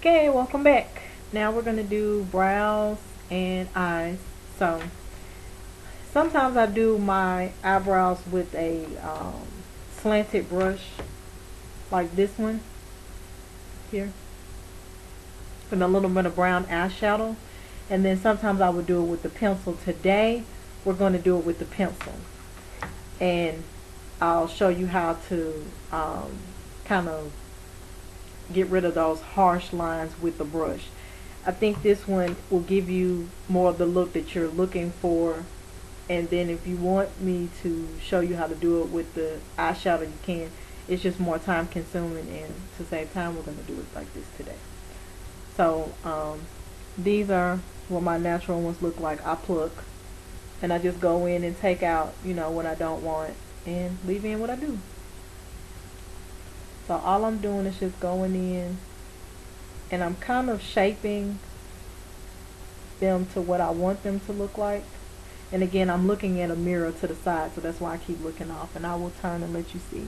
Okay, welcome back. Now we're going to do brows and eyes. So sometimes I do my eyebrows with a slanted brush like this one here with a little bit of brown eyeshadow. And then sometimes I would do it with the pencil. Today we're going to do it with the pencil. And I'll show you how to kind of get rid of those harsh lines with the brush. I think this one will give you more of the look that you're looking for. And then if you want me to show you how to do it with the eyeshadow, you can. It's just more time consuming, and to save time we're going to do it like this today. So these are what my natural ones look like. I pluck and I just go in and take out, what I don't want and leave in what I do. So all I'm doing is just going in and I'm kind of shaping them to what I want them to look like. And again, I'm looking at a mirror to the side, so that's why I keep looking off, and I will turn and let you see.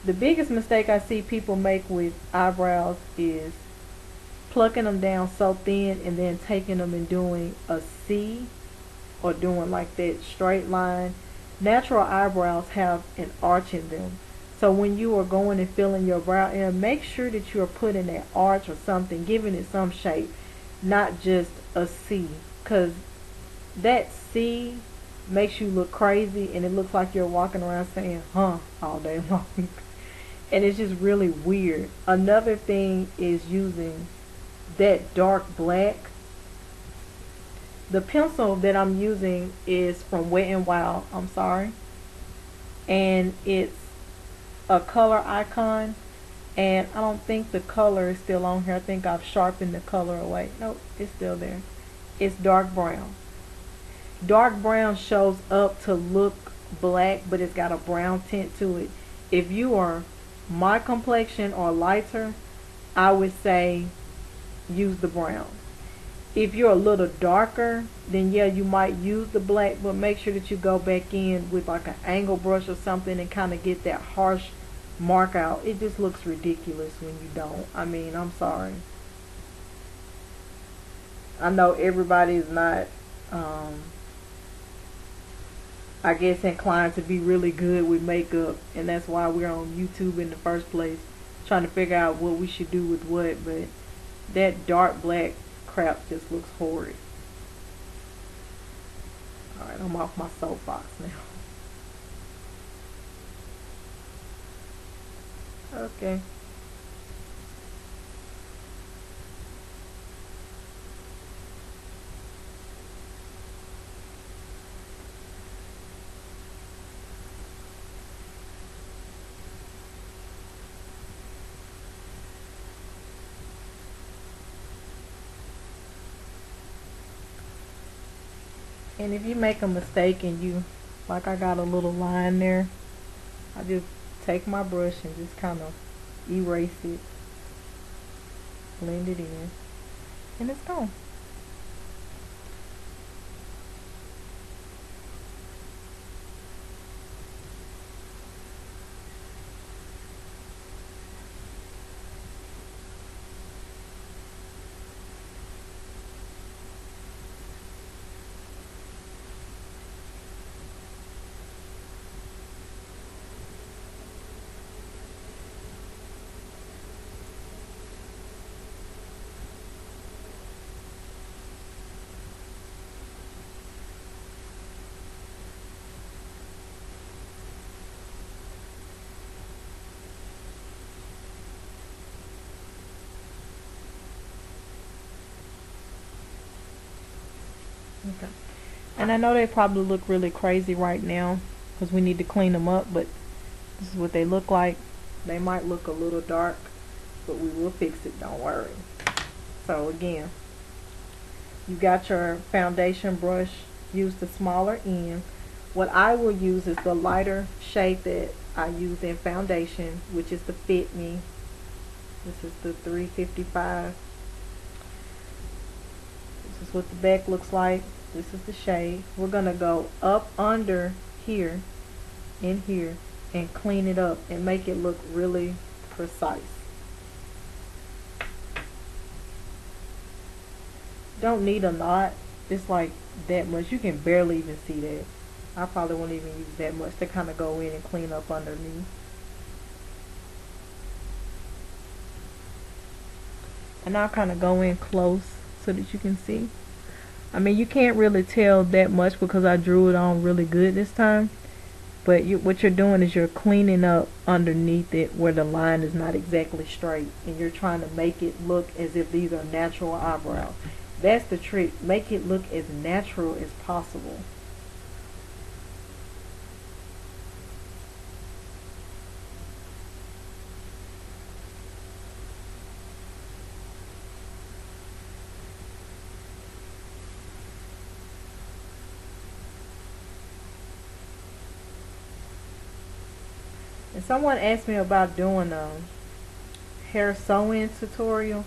The biggest mistake I see people make with eyebrows is plucking them down so thin and then taking them and doing a C or doing like that straight line. Natural eyebrows have an arch in them. So when you are going and filling your brow in, make sure that you are putting that arch or something, giving it some shape, not just a C. Because that C makes you look crazy and it looks like you're walking around saying, huh, all day long. And it's just really weird. Another thing is using that dark black. The pencil that I'm using is from Wet n Wild, I'm sorry. And it's a color icon. And I don't think the color is still on here. I think I've sharpened the color away. Nope, it's still there. It's dark brown. Dark brown shows up to look black, but it's got a brown tint to it. If you are my complexion or lighter, I would say use the brown. If you're a little darker, then yeah, you might use the black, but make sure that you go back in with like an angle brush or something and kind of get that harsh mark out. It just looks ridiculous when you don't. I mean, I'm sorry. I know everybody is not, I guess, inclined to be really good with makeup, and that's why we're on YouTube in the first place, trying to figure out what we should do with what, but that dark black crap just looks horrid. Alright, I'm off my soapbox now. Okay. And if you make a mistake and you, like I got a little line there, I just take my brush and just kind of erase it, blend it in, and it's gone. Okay. And I know they probably look really crazy right now because we need to clean them up, but this is what they look like. They might look a little dark, but we will fix it, don't worry. So again, you got your foundation brush, use the smaller end. What I will use is the lighter shade that I use in foundation, which is the Fit Me. This is the 355. This is what the back looks like. This is the shade. We're going to go up under here, in here, and clean it up and make it look really precise. Don't need a lot. It's like that much. You can barely even see that. I probably won't even use that much to kind of go in and clean up underneath. And I'll kind of go in close so that you can see. I mean, you can't really tell that much because I drew it on really good this time. But what you're doing is you're cleaning up underneath it where the line is not exactly straight. And you're trying to make it look as if these are natural eyebrows. That's the trick. Make it look as natural as possible. And someone asked me about doing a hair sewing tutorial.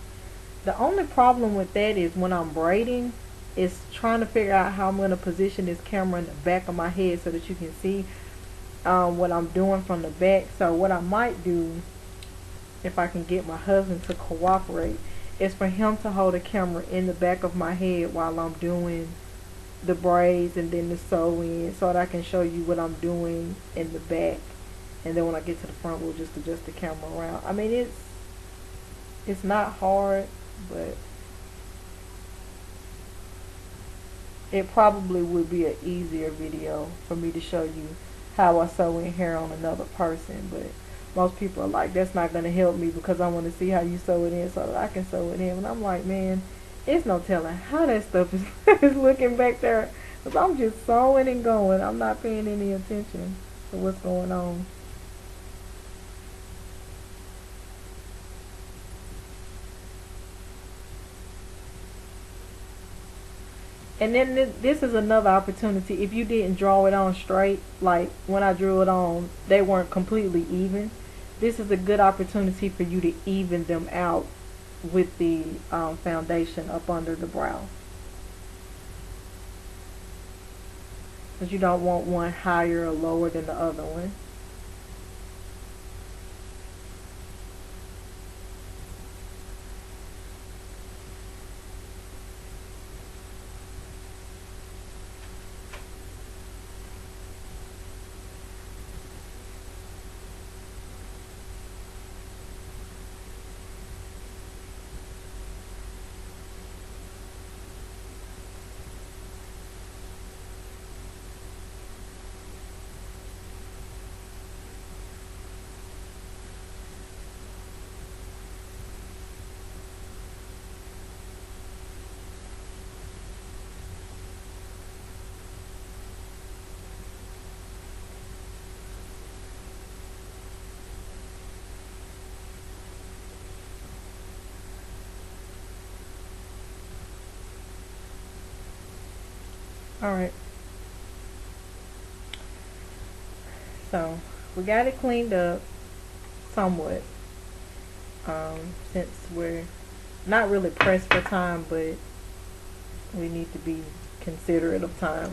The only problem with that is when I'm braiding, is trying to figure out how I'm going to position this camera in the back of my head so that you can see what I'm doing from the back. So what I might do, if I can get my husband to cooperate, is for him to hold the camera in the back of my head while I'm doing the braids and then the sewing, so that I can show you what I'm doing in the back. And then when I get to the front, we'll just adjust the camera around. I mean, it's not hard, but it probably would be an easier video for me to show you how I sew in hair on another person. But most people are like, that's not going to help me because I want to see how you sew it in so that I can sew it in. And I'm like, man, it's no telling how that stuff is looking back there, because I'm just sewing and going. I'm not paying any attention to what's going on. And then this is another opportunity. If you didn't draw it on straight, like when I drew it on, they weren't completely even. This is a good opportunity for you to even them out with the foundation up under the brow. Because you don't want one higher or lower than the other one. Alright, so we got it cleaned up somewhat, since we're not really pressed for time, but we need to be considerate of time.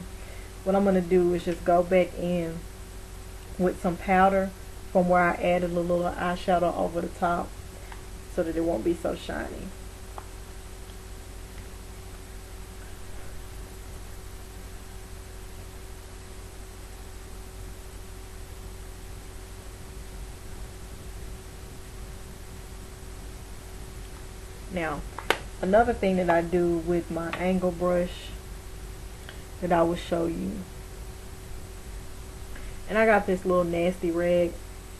What I'm going to do is just go back in with some powder from where I added a little eyeshadow over the top so that it won't be so shiny. Now, another thing that I do with my angle brush that I will show you, and I got this little nasty rag.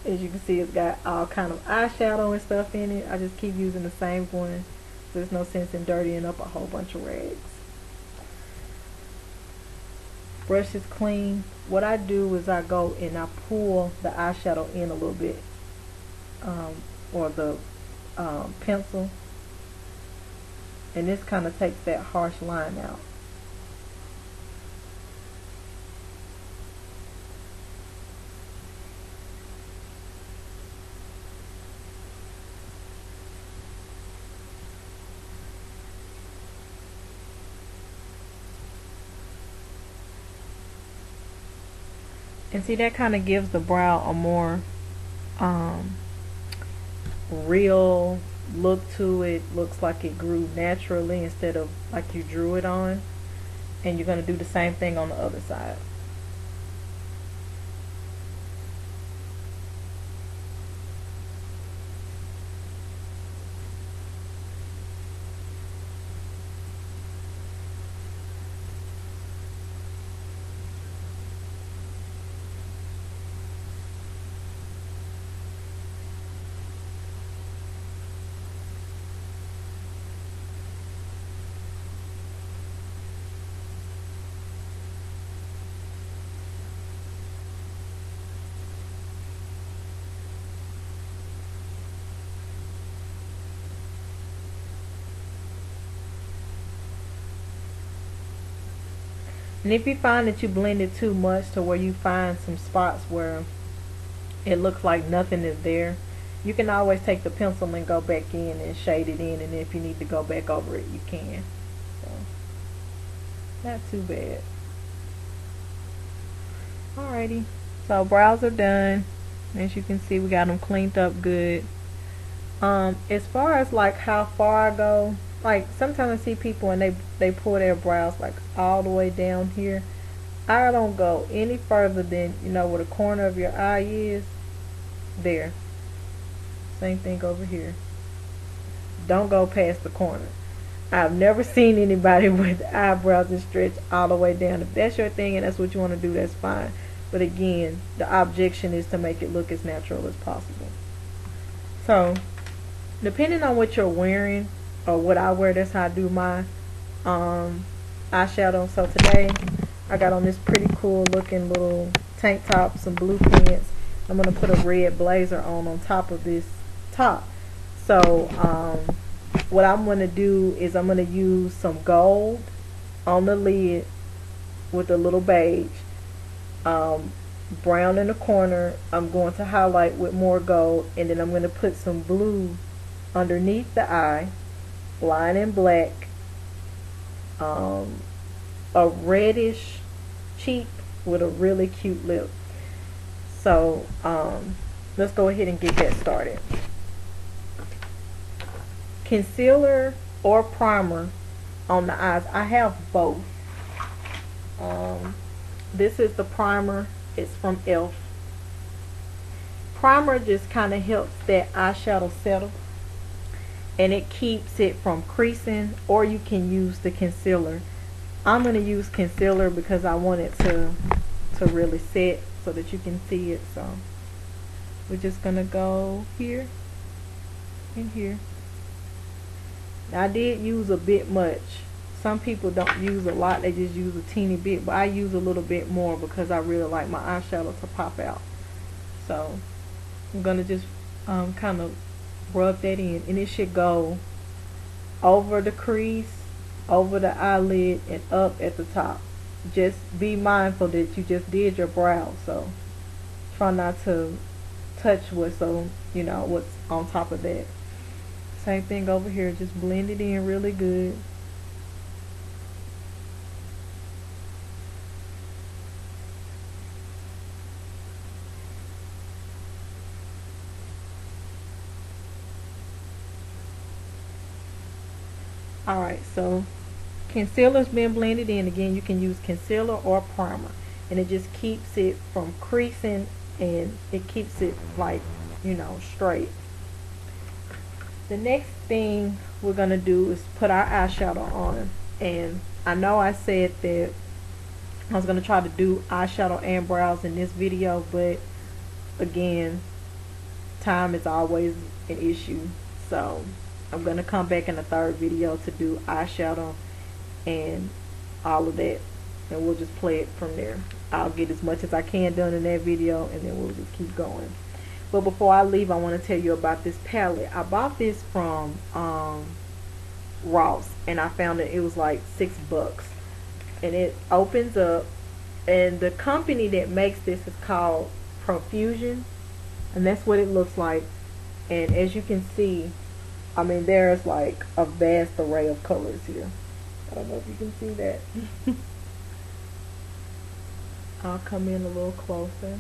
As you can see, it's got all kind of eyeshadow and stuff in it. I just keep using the same one, so there's no sense in dirtying up a whole bunch of rags. Brush is clean. What I do is I go and I pull the eyeshadow in a little bit, or the pencil. And this kind of takes that harsh line out. And see, that kind of gives the brow a more um, real look to it. Looks like it grew naturally instead of like you drew it on. And you're going to do the same thing on the other side. And if you find that you blend it too much to where you find some spots where it looks like nothing is there, you can always take the pencil and go back in and shade it in, and if you need to go back over it, you can. So, not too bad. Alrighty, so brows are done. As you can see, we got them cleaned up good. As far as like how far I go, like sometimes I see people and they pull their brows like all the way down here. I don't go any further than, you know, where the corner of your eye is. There. Same thing over here. Don't go past the corner. I've never seen anybody with eyebrows that stretch all the way down. If that's your thing and that's what you want to do, that's fine. But again, the objection is to make it look as natural as possible. So, depending on what you're wearing or what I wear, that's how I do my eyeshadow. So today I got on this pretty cool looking little tank top, some blue pants. I'm going to put a red blazer on top of this top. So what I'm going to do is I'm going to use some gold on the lid with a little beige, brown in the corner. I'm going to highlight with more gold, and then I'm going to put some blue underneath the eye, line in black, a reddish cheek with a really cute lip. So let's go ahead and get that started. Concealer or primer on the eyes. I have both. This is the primer. It's from e.l.f. Primer just kind of helps that eyeshadow settle, and it keeps it from creasing. Or you can use the concealer. I'm going to use concealer because I want it to really set so that you can see it. So we're just going to go here and here. Now, I did use a bit much. Some people don't use a lot, they just use a teeny bit, but I use a little bit more because I really like my eyeshadow to pop out. So I'm going to just kind of rub that in, and it should go over the crease, over the eyelid, and up at the top. Just be mindful that you just did your brow, so try not to touch what's on top of that. Same thing over here, just blend it in really good. Alright, so concealer's been blended in. Again, you can use concealer or primer, and it just keeps it from creasing, and it keeps it like, straight. The next thing we're going to do is put our eyeshadow on. And I know I said that I was going to try to do eyeshadow and brows in this video, but again, time is always an issue. So I'm going to come back in the third video to do eyeshadow and all of that, and we'll just play it from there. I'll get as much as I can done in that video, and then we'll just keep going. But before I leave, I want to tell you about this palette. I bought this from Ross, and I found it was like $6, and it opens up, and the company that makes this is called Profusion, and that's what it looks like. And as you can see, I mean, there's like a vast array of colors here. I don't know if you can see that. I'll come in a little closer.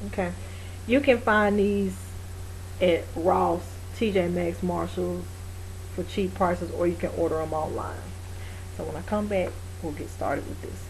Okay. You can find these at Ross, TJ Maxx, Marshalls for cheap prices, or you can order them online. So when I come back, we'll get started with this.